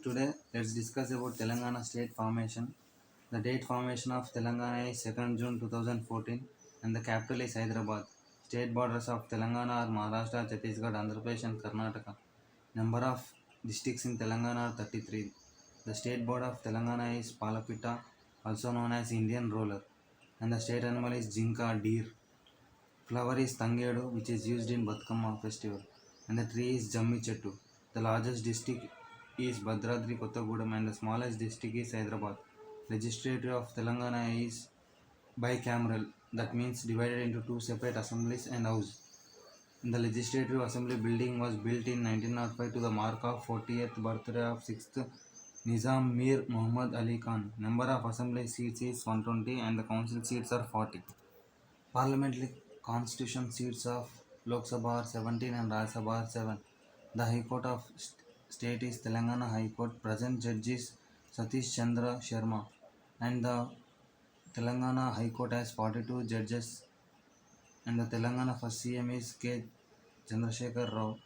Today let's discuss about Telangana state formation. The date formation of Telangana is 2nd June 2014 and the capital is Hyderabad. State borders of Telangana are Maharashtra, Chhattisgarh, Andhra Pradesh and Karnataka. Number of districts in Telangana are 33. The state bird of Telangana is Palapita, also known as Indian roller, and the state animal is Jinka, deer. Flower is Tangedu, which is used in Batkama festival, and the tree is Jammi Chettu. The largest district is Bhadradri Kottagudem, and the smallest district is Hyderabad. Legislature of Telangana is bicameral, that means divided into two separate assemblies and house. The Legislative Assembly building was built in 1905 to the mark of 40th birthday of 6th Nizam Mir Muhammad Ali Khan. Number of assembly seats is 120 and the council seats are 40. Parliamentary constitution seats of Lok Sabha are 17 and Rajya Sabha are 7. The High Court of State is Telangana High Court. Present judge is Satish Chandra Sharma and the Telangana High Court has 42 judges and the Telangana first CM is K. Chandrasekhar Rao.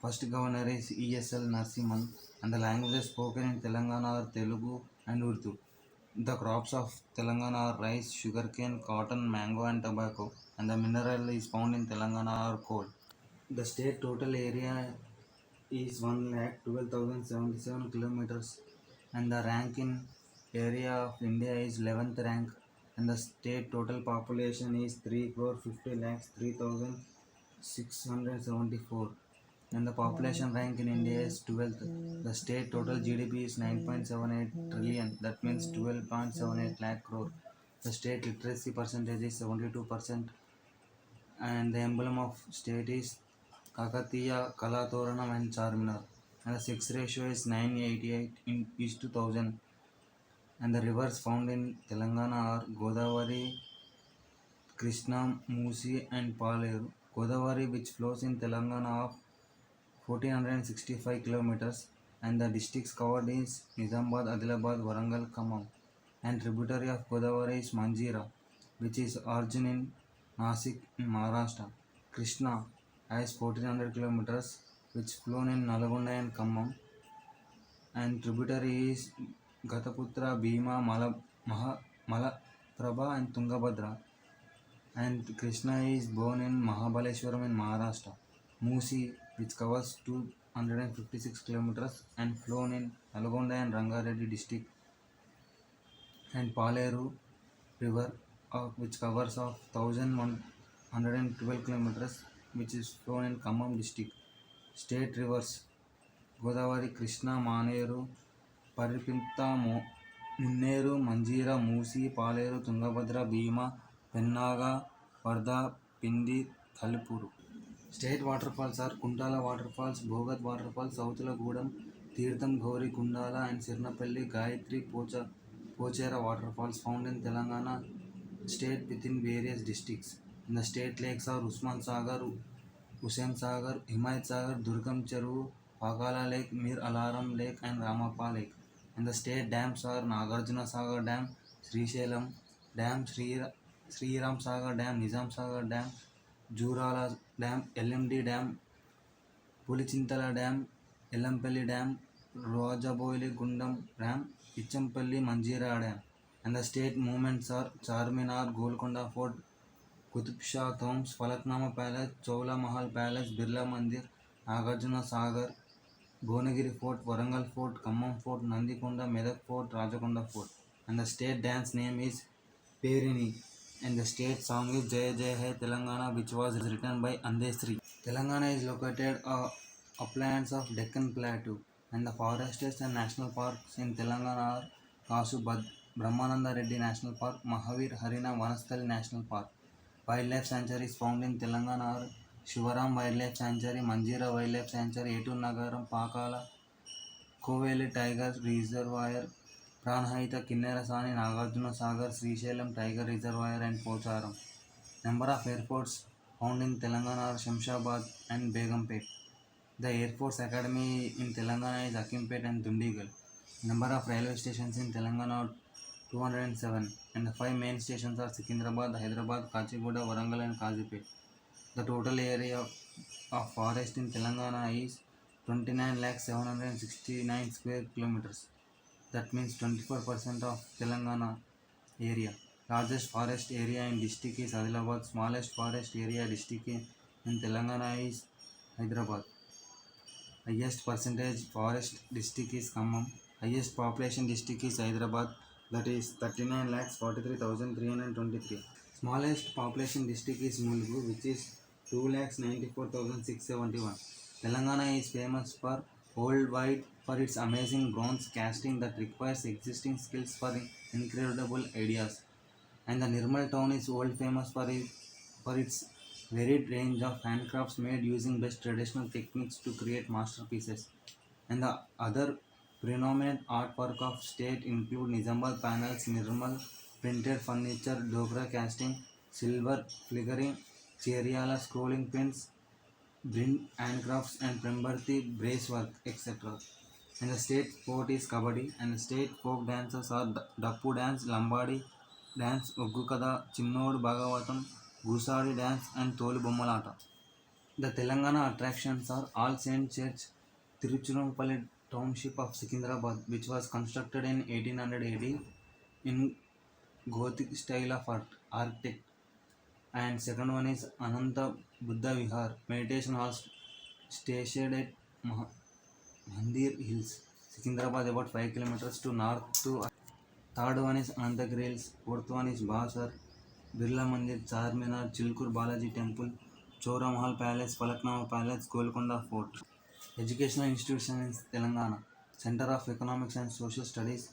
First governor is ESL Narasimhan and the languages spoken in Telangana are Telugu and Urdu. The crops of Telangana are rice, sugarcane, cotton, mango and tobacco, and the mineral is found in Telangana are coal. The state total area is 1,12,077 kilometers and the rank in area of India is 11th rank and the state total population is 3 crore 50 lakhs 3,674 and the population rank in India is 12th. The state total GDP is 9.78 trillion, that means 12.78 lakh crore. The state literacy percentage is 72% and the emblem of state is Kakatiya, Kalatoranam and Charminar and the sex ratio is 988 in each to 1000 and the rivers found in Telangana are Godavari, Krishna, Musi and Paleru. Godavari which flows in Telangana of 1465 kilometers and the districts covered is Nizamabad, Adilabad, Warangal, Khammam and tributary of Godavari is Manjira which is origin in Nasik in Maharashtra. Krishna has 1400 kilometers which flown in Nalgonda and Khammam and tributary is Gataputra, Bhima, Malaprabha and Tungabhadra and Krishna is born in Mahabaleshwaram in Maharashtra. Musi, which covers 256 kilometers and flown in Nalgonda and Rangareddy district, and Paleru River, which covers of 1112 kilometers, which is flown in Khammam district. State rivers Godavari, Krishna, Maneru, Paripinta, Munneru, Manjira, Musi, Paleru, Tungabhadra, Bhima, Pennaga, Varda, Pindi, Thalipuru. State waterfalls are Kuntala waterfalls, Bhogat waterfalls, Sautula Gudam, Tirtham, Gauri, Kundala and Sirnapalli, Gayatri, Pochera waterfalls found in Telangana state within various districts. In the state lakes are Usman Sagar, Hussain Sagar, Himayat Sagar, Durgam Cheruvu, Pakala Lake, Mir Alaram Lake and Ramappa Lake. And the state dams are Nagarjuna Sagar Dam, Srisailam Dam, Sriram Sagar Dam, Nizam Sagar Dam, Jurala Dam, LMD Dam, Pulichintala Dam, Ellampalli Dam, Rajaboili Gundam Dam, Ichampalli Manjira Dam. And the state movements are Charminar, Golconda Fort, Qutub Shah Tombs, Falaknama Palace, Chola Mahal Palace, Birla Mandir, Nagarjuna Sagar, Bhonagiri Fort, Warangal Fort, Khammam Fort, Nandikonda, Medak Fort, Rajakonda Fort. And the state dance name is Perini. And the state song is Jaya Jaya Hai Telangana, which was written by Andesri. Telangana is located uplands of Deccan Plateau, and the forests and national parks in Telangana are Kasu Brahmananda Reddy National Park, Mahavir Harina Vanasthali National Park. Wildlife sanctuaries found in Telangana are Shivaram Wildlife Sanctuary, Manjira Wildlife Sanctuary, Etu Nagaram, Pakala, Koveli Tiger Reservoir, Pranahita, Kinnerasani, Nagarjuna Sagar, Srisailam Tiger Reservoir and Pocharam. Number of airports found in Telangana are Shamshabad and Begumpet. The Air Force Academy in Telangana is Hakimpet and Dundigal. Number of railway stations in Telangana are 207 and the 5 main stations are Secunderabad, Hyderabad, Kachiguda, Warangal and Kazipet. The total area of forest in Telangana is 29,769 square kilometers. That means 24% of Telangana area. Largest forest area in district is Adilabad. Smallest forest area district in Telangana is Hyderabad. Highest percentage forest district is Khammam. Highest population district is Hyderabad, that is 39,43,323. Smallest population district is Mulgu, which is 2,94,671. Telangana is famous for worldwide for its amazing bronze casting that requires existing skills for incredible ideas. And the Nirmal town is world famous for its varied range of handcrafts made using best traditional techniques to create masterpieces. And the other predominant artwork of state include Nizamabad panels, Nirmal printed furniture, Dogra casting, silver flickering, Cheriala scrolling prints, Brind handcrafts and Prembarti bracework, etc. And the state sport is Kabaddi, and the state folk dances are Dappu dance, Lambadi dance, Oggukada, Chinnodu Bhagavatam, Gusadi dance, and Tolu Bommalata. The Telangana attractions are All Saints Church, Tiruchirappalli township of Secunderabad, which was constructed in 1800 AD in Gothic style of architect. And second one is Ananta Buddha Vihar, meditation hall stationed at Mandir Hills, Secunderabad, about 5 kilometers to north to. Third one is Anantagiri Hills. Fourth one is Basar, Birla Mandir, Charminar, Chilkur Balaji Temple, Chora Mahal Palace, Falaknama Palace, Golconda Fort. Educational institutions in Telangana. Center of Economics and Social Studies.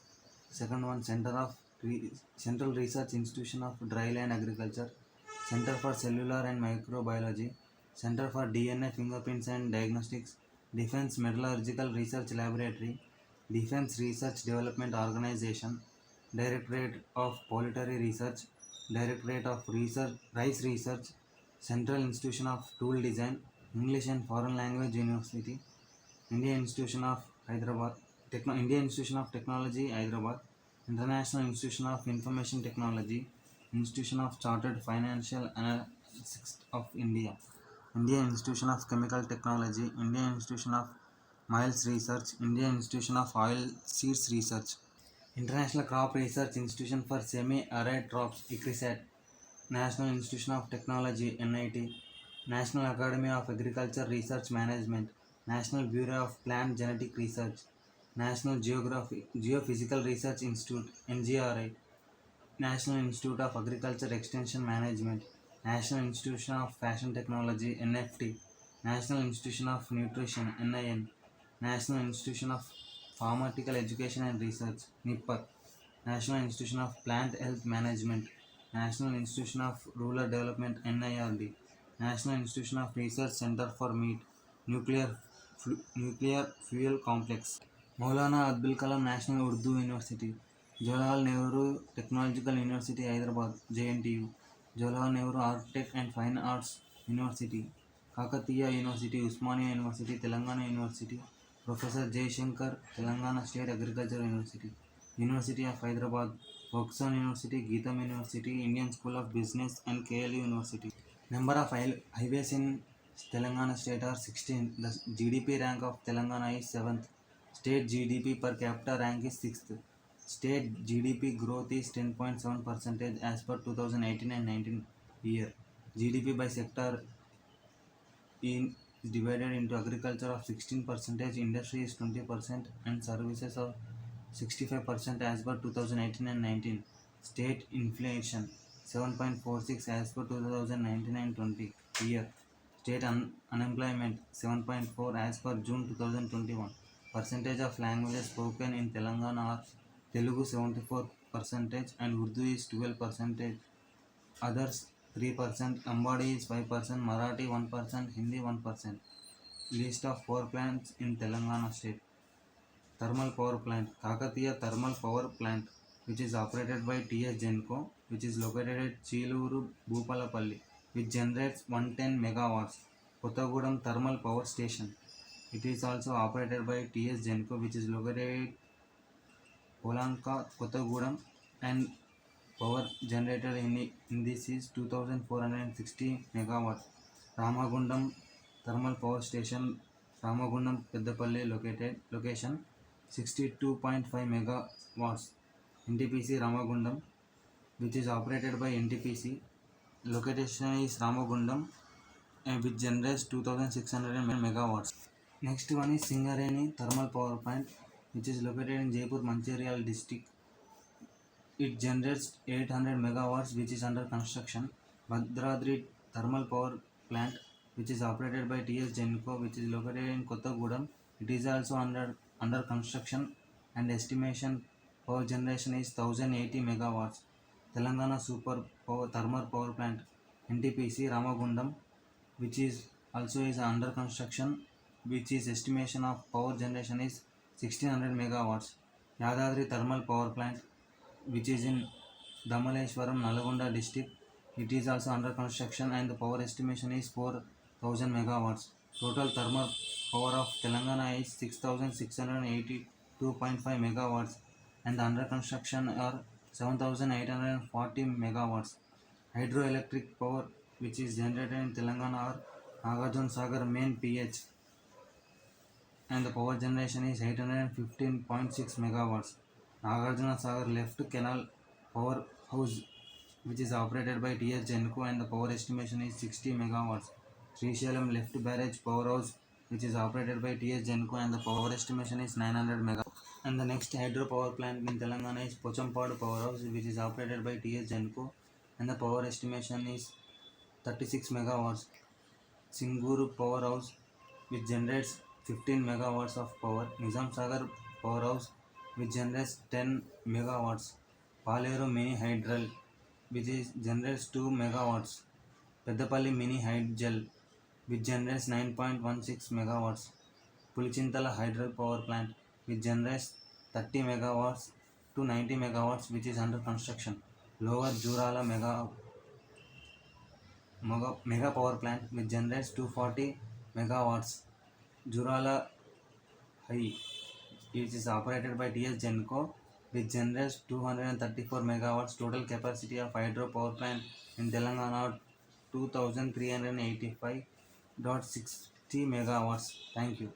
Second one, Central Research Institution of Dryland Agriculture. Center for Cellular and Microbiology. Center for DNA Fingerprints and Diagnostics. Defense Metallurgical Research Laboratory. Defense Research Development Organization. Directorate of Poultry Research. Directorate of Rice Research. Central Institution of Tool Design. English and Foreign Language University. Indian Institution of Hyderabad. Indian Institution of Technology, Hyderabad. International Institution of Information Technology. Institution of Chartered Financial Analysts of India. Indian Institution of Chemical Technology. Indian Institution of Miles Research. Indian Institution of Oil Seeds Research. International Crop Research Institution for Semi-Arid Crops, ICRISAT. National Institution of Technology, NIT. National Academy of Agriculture Research Management. National Bureau of Plant Genetic Research. National Geophysical Research Institute, NGRI. National Institute of Agriculture Extension Management. National Institution of Fashion Technology, NFT. National Institution of Nutrition, NIN. National Institution of Pharmaceutical Education and Research, NIPPER. National Institution of Plant Health Management. National Institution of Rural Development, NIRD. National Institution of Research Center for Meat, Nuclear Fuel Complex. Maulana Abdul Kalam National Urdu University. Jawaharlal Nehru Technological University, Hyderabad, JNTU. Jawaharlal Nehru Architect and Fine Arts University. Kakatiya University, Usmania University, Telangana University. Professor J. Shankar, Telangana State Agriculture University. University of Hyderabad, Oxford University, Geetam University, Indian School of Business, and KLU University. Number of highways in Telangana state are 16. The GDP rank of Telangana is 7th. State GDP per capita rank is 6th. State GDP growth is 10.7% as per 2018 and 19 year. GDP by sector is divided into agriculture of 16%, industry is 20%, and services of 65% as per 2018 and 19. State inflation 7.46 as per 2019 and 20 year. State unemployment 7.4 as per June 2021. Percentage of languages spoken in Telangana are Telugu 74% and Urdu is 12%. Others 3%, Ambadi is 5%, Marathi 1%, Hindi 1%. List of power plants in Telangana state. Thermal power plant, Kakatiya Thermal Power Plant, which is operated by TS Genco, which is located at Chiluru, Bhupalapalli, which generates 110 megawatts. Kottagudem Thermal Power Station. It is also operated by TS Genco, which is located at Polanka, Kottagudem, and power generated in this is 2460 megawatt. Ramagundam Thermal Power Station, Ramagundam Peddapalli location 62.5 megawatts. NTPC Ramagundam, which is operated by NTPC. Location is Ramagundam, which generates 2600 megawatts. Next one is Singareni thermal power plant, which is located in Jaipur Mancherial district. It generates 800 megawatts, which is under construction. Bhadradri thermal power plant, which is operated by TS Genco, which is located in Kottagudem. It is also under construction, and estimation power generation is 1080 megawatts. Telangana Super Power Thermal Power Plant, NTPC Ramagundam, which is also is under construction, which is estimation of power generation is 1600 megawatts. Yadadri Thermal Power Plant, which is in Damaleshwaram, Nalgonda district. It is also under construction, and the power estimation is 4000 megawatts. Total thermal power of Telangana is 6682.5 megawatts, and the under construction are 7840 megawatts. Hydroelectric power which is generated in Telangana are Nagarjuna Sagar main PH, and the power generation is 815.6 megawatts. Nagarjuna Sagar left canal power house, which is operated by TS Genco, and the power estimation is 60 megawatts. Srisailam left barrage power house, which is operated by TS Genco, and the power estimation is 900 megawatts. And the next hydro power plant in Telangana is Pochampadu power house, which is operated by TS Genco, and the power estimation is 36 megawatts. Singuru power house, which generates 15 megawatts of power. Nizam Sagar power house, which generates 10 megawatts. Paleru mini hydel, which generates 2 megawatts. Peddapalli mini hydel, which generates 9.16 megawatts. Pulichintala hydro power plant, which generates 30 megawatts to 90 megawatts, which is under construction. Lower Jurala mega power plant, which generates 240 megawatts. Jurala High, which is operated by TS Genco, which generates 234 megawatts. Total capacity of hydro power plant in Telangana 2385.60 megawatts. Thank you.